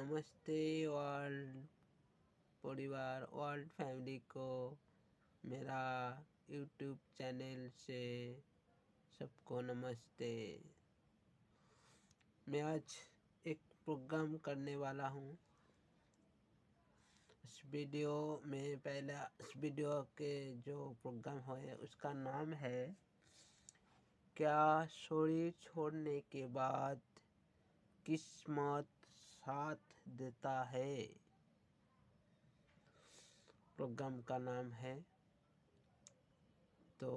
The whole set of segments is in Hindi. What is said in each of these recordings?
नमस्ते वर्ल्ड परिवार, वर्ल्ड फैमिली को मेरा यूट्यूब चैनल से सबको नमस्ते। मैं आज एक प्रोग्राम करने वाला हूँ। इस वीडियो में पहला इस वीडियो के जो प्रोग्राम है उसका नाम है क्या शरीर छोड़ने के बाद किस्मत साथ देता है। प्रोग्राम का नाम है। तो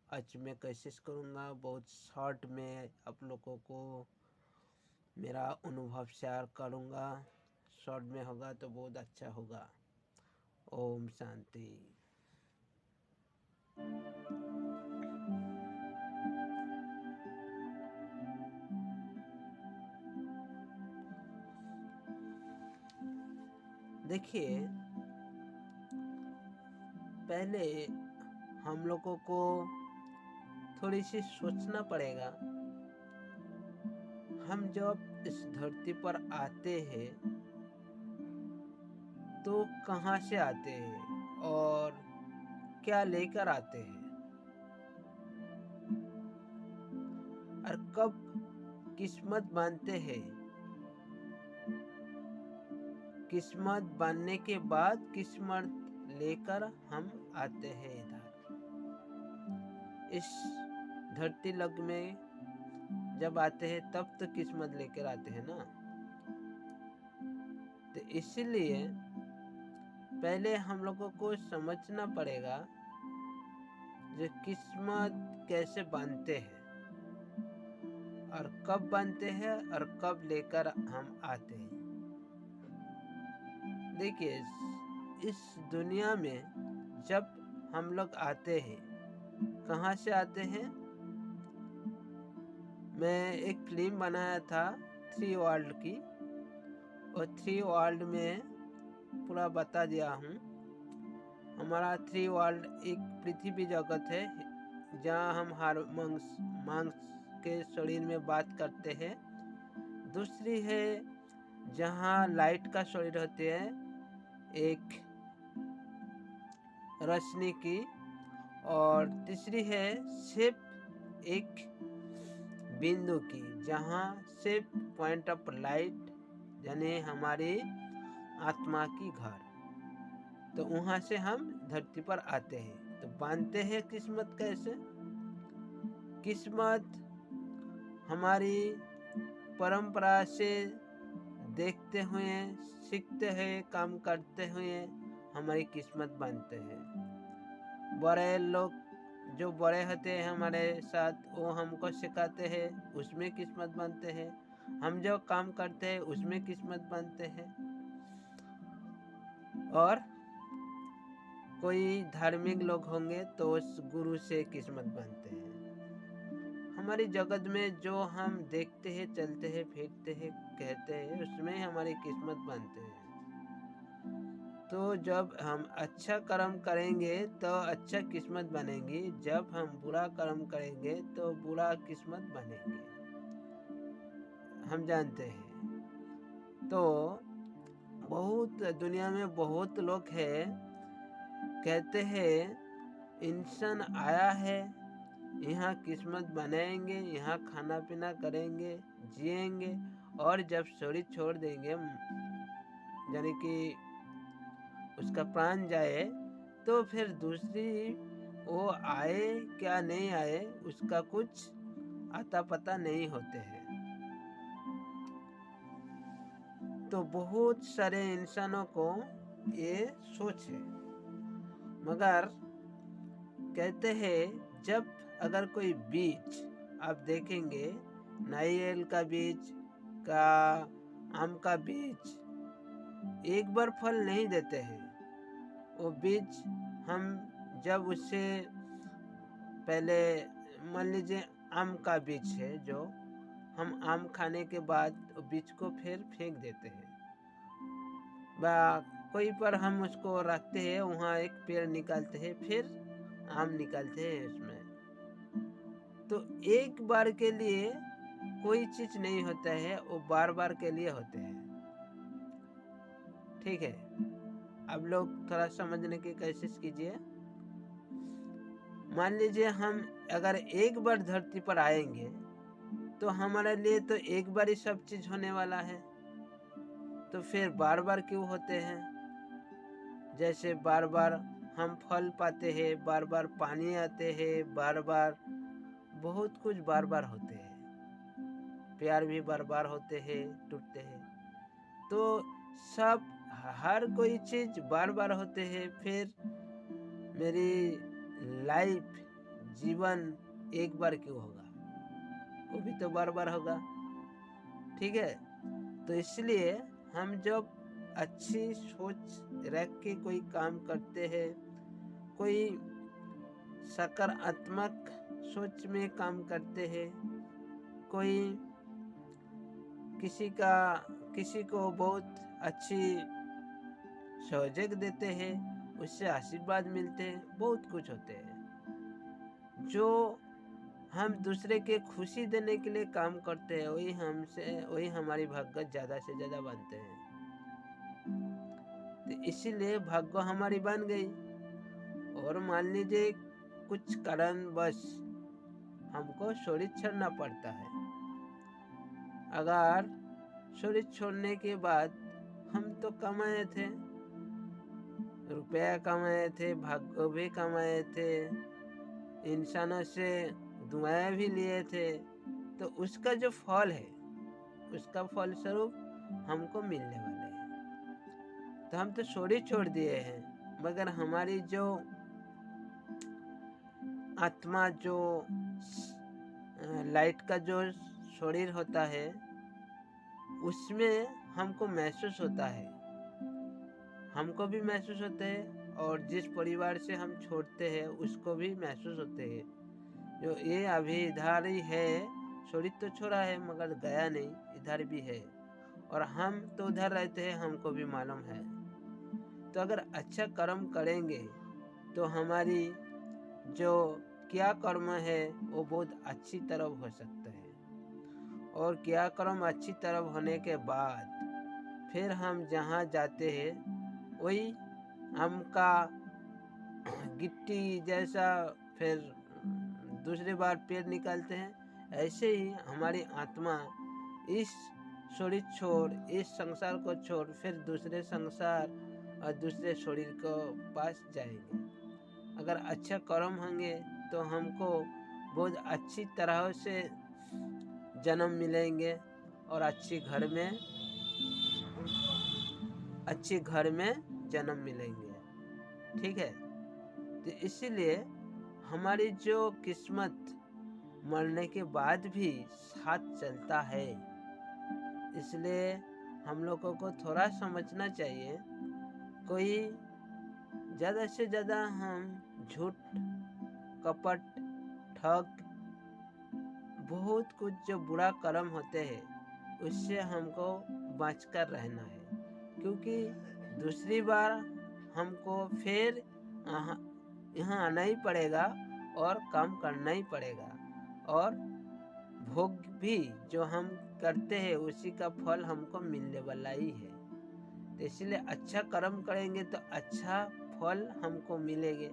आज मैं कोशिश करूँगा बहुत शॉर्ट में आप लोगों को मेरा अनुभव शेयर करूँगा। शॉर्ट में होगा तो बहुत अच्छा होगा। ओम शांति। देखिए, पहले हम लोगों को थोड़ी सी सोचना पड़ेगा। हम जब इस धरती पर आते हैं तो कहाँ से आते हैं और क्या लेकर आते हैं और कब किस्मत बांधते हैं। किस्मत बांधने के बाद किस्मत लेकर हम आते हैं इधर इस धरती लग में जब आते हैं तब तो किस्मत लेकर आते हैं ना। तो इसीलिए पहले हम लोगों को समझना पड़ेगा जो किस्मत कैसे बांधते हैं और कब बांधते हैं और कब लेकर हम आते हैं। देखिए, इस दुनिया में जब हम लोग आते हैं, कहाँ से आते हैं। मैं एक फिल्म बनाया था 3 वर्ल्ड की, और 3 वर्ल्ड में पूरा बता दिया हूँ। हमारा 3 वर्ल्ड एक पृथ्वी जगत है जहाँ हम हर मांस के शरीर में बात करते हैं। दूसरी है जहाँ लाइट का शरीर होते हैं, एक रोशनी की। और तीसरी है सिर्फ एक बिंदु की, जहाँ सिर्फ पॉइंट ऑफ लाइट यानी हमारी आत्मा की घर। तो वहाँ से हम धरती पर आते हैं। तो बांधते हैं किस्मत कैसे। किस्मत हमारी परंपरा से देखते हुए, सीखते हुए, काम करते हुए हमारी किस्मत बांधते हैं। बड़े लोग जो बड़े होते हैं हमारे साथ, वो हमको सिखाते हैं, उसमें किस्मत बांधते हैं। हम जो काम करते हैं उसमें किस्मत बांधते हैं। और कोई धार्मिक लोग होंगे तो उस गुरु से किस्मत बांधते हैं। हमारी जगत में जो हम देखते हैं, चलते हैं, फिरते हैं, कहते हैं, उसमें हमारी किस्मत बांधते हैं। तो जब हम अच्छा कर्म करेंगे तो अच्छा किस्मत बनेगी, जब हम बुरा कर्म करेंगे तो बुरा किस्मत बनेगी, हम जानते हैं। तो बहुत दुनिया में बहुत लोग हैं, कहते हैं इंसान आया है, यहाँ किस्मत बनाएंगे, यहाँ खाना पीना करेंगे, जिएंगे, और जब शरीर छोड़ देंगे यानी कि उसका प्राण जाए तो फिर दूसरी वो आए क्या नहीं आए उसका कुछ आता पता नहीं होते हैं। तो बहुत सारे इंसानों को ये सोच है, मगर कहते हैं जब अगर कोई बीज आप देखेंगे, नारियल का बीज का, आम का बीज एक बार फल नहीं देते हैं। वो बीज हम जब उससे पहले, मान लीजिए आम का बीज है, जो हम आम खाने के बाद बीज को फिर फेंक देते हैं, कोई पर हम उसको रखते हैं, वहाँ एक पेड़ निकालते हैं, फिर आम निकालते हैं उसमें। तो एक बार के लिए कोई चीज नहीं होता है, वो बार बार के लिए होते हैं। ठीक है, आप लोग थोड़ा समझने की कोशिश कीजिए। मान लीजिए हम अगर एक बार धरती पर आएंगे तो हमारे लिए तो एक बार ही सब चीज होने वाला है, तो फिर बार बार क्यों होते हैं? जैसे बार बार हम फल पाते हैं, बार बार पानी आते हैं, बार बार बहुत कुछ बार बार होते हैं, प्यार भी बार बार होते हैं, टूटते हैं, तो सब हर कोई चीज बार बार होते हैं। फिर मेरी लाइफ, जीवन एक बार क्यों होगा? वो भी तो बार बार होगा। ठीक है, तो इसलिए हम जब अच्छी सोच रख के कोई काम करते हैं, कोई सकारात्मक सोच में काम करते हैं, कोई किसी को बहुत अच्छी सहयोग देते हैं, उससे आशीर्वाद मिलते हैं, बहुत कुछ होते हैं। जो हम दूसरे के खुशी देने के लिए काम करते हैं, वही हमारी भाग्य ज्यादा से ज्यादा बनते हैं। तो इसीलिए भाग्य हमारी बन गई। और मान लीजिए कुछ कारण बस हमको शरीर छोड़ना पड़ता है। अगर शरीर छोड़ने के बाद हम तो कमाए थे, रुपया कमाए थे, भाग्य भी कमाए थे, इंसानों से दुआएं भी लिए थे, तो उसका जो फल है, उसका फल स्वरूप हमको मिलने वाले हैं। तो हम तो शरीर छोड़ दिए हैं, मगर हमारी जो आत्मा, जो लाइट का जो शरीर होता है, उसमें हमको महसूस होता है, हमको भी महसूस होते हैं, और जिस परिवार से हम छोड़ते हैं उसको भी महसूस होते हैं। जो ये अभी इधर ही है, शरीर तो छोड़ा है मगर गया नहीं, इधर भी है, और हम तो उधर रहते हैं, हमको भी मालूम है। तो अगर अच्छा कर्म करेंगे तो हमारी जो क्या कर्म है वो बहुत अच्छी तरफ हो सकता है, और क्या कर्म अच्छी तरफ होने के बाद फिर हम जहाँ जाते हैं वही हमका गिट्टी जैसा फिर दूसरी बार पेड़ निकालते हैं। ऐसे ही हमारी आत्मा इस शरीर छोड़, इस संसार को छोड़, फिर दूसरे संसार और दूसरे शरीर को पास जाएंगे। अगर अच्छा कर्म होंगे तो हमको बहुत अच्छी तरह से जन्म मिलेंगे, और अच्छी घर में जन्म मिलेंगे। ठीक है, तो इसीलिए हमारी जो किस्मत मरने के बाद भी साथ चलता है, इसलिए हम लोगों को थोड़ा समझना चाहिए। कोई ज़्यादा से ज़्यादा हम झूठ, कपट, ठग, बहुत कुछ जो बुरा कर्म होते हैं उससे हमको बचकर रहना है, क्योंकि दूसरी बार हमको फिर यहाँ आना ही पड़ेगा और काम करना ही पड़ेगा, और भोग भी जो हम करते हैं उसी का फल हमको मिलने वाला ही है। तो इसलिए अच्छा कर्म करेंगे तो अच्छा फल हमको मिलेंगे,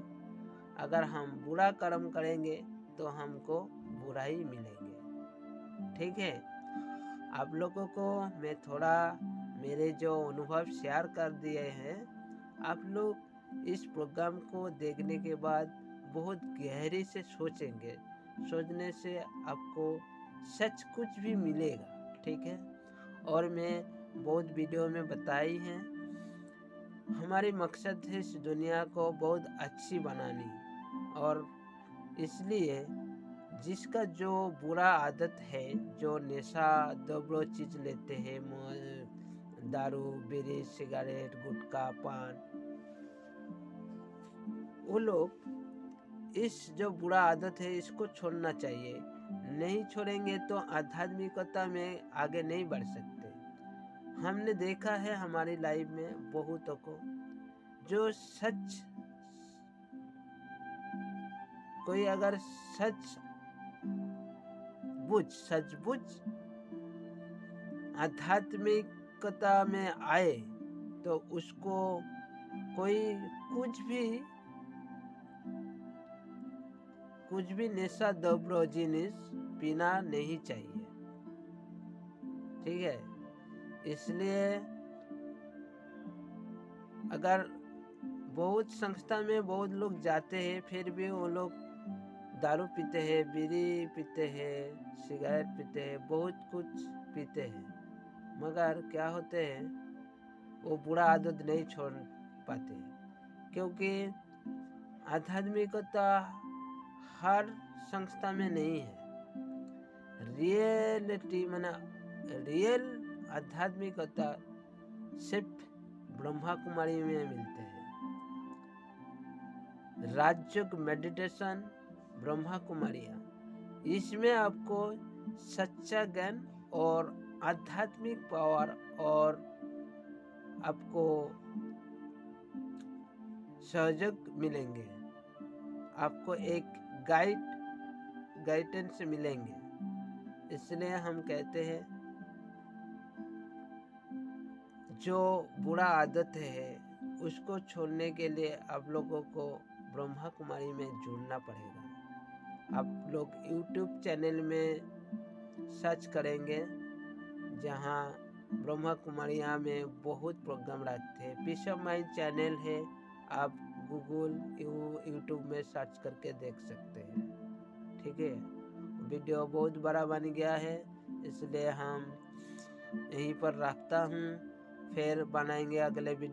अगर हम बुरा कर्म करेंगे तो हमको बुरा ही मिलेंगे। ठीक है, आप लोगों को मैं थोड़ा मेरे जो अनुभव शेयर कर दिए हैं, आप लोग इस प्रोग्राम को देखने के बाद बहुत गहरी से सोचेंगे। सोचने से आपको सच कुछ भी मिलेगा। ठीक है, और मैं बहुत वीडियो में बताई हैं, हमारी मकसद है इस दुनिया को बहुत अच्छी बनानी, और इसलिए जिसका जो बुरा आदत है, जो नशा दबलो चीज लेते हैं, दारू, बीड़ी, सिगरेट, गुटखा, पान, वो लोग इस जो बुरा आदत है इसको छोड़ना चाहिए। नहीं छोड़ेंगे तो आध्यात्मिकता में आगे नहीं बढ़ सकते। हमने देखा है हमारी लाइफ में बहुतों को जो कोई अगर सचबुच आध्यात्मिकता में आए तो उसको कोई कुछ भी नशा द्रव्य जिनिस पीना नहीं चाहिए, ठीक है। इसलिए अगर बहुत संस्था में बहुत लोग जाते हैं, फिर भी वो लोग दारू पीते हैं, बीड़ी पीते हैं, सिगरेट पीते हैं, बहुत कुछ पीते हैं, मगर क्या होते हैं, वो बुरा आदत नहीं छोड़ पाते, क्योंकि आध्यात्मिकता हर संस्था में नहीं है। रियल आध्यात्मिकता सिर्फ ब्रह्मा कुमारी में मिलते हैं। राजयोग मेडिटेशन ब्रह्मा कुमारियाँ, इसमें आपको सच्चा ज्ञान और आध्यात्मिक पावर और आपको सहयोग मिलेंगे, आपको एक गाइडेंस मिलेंगे। इसलिए हम कहते हैं जो बुरा आदत है उसको छोड़ने के लिए आप लोगों को ब्रह्मा कुमारी में जुड़ना पड़ेगा। आप लोग YouTube चैनल में सर्च करेंगे, जहाँ ब्रह्मा कुमारियाँ में बहुत प्रोग्राम रहते हैं। पीस ऑफ माइंड चैनल है, आप गूगल YouTube में सर्च करके देख सकते हैं, ठीक है। वीडियो बहुत बड़ा बन गया है, इसलिए हम यहीं पर रखता हूँ, फिर बनाएंगे अगले वीडियो।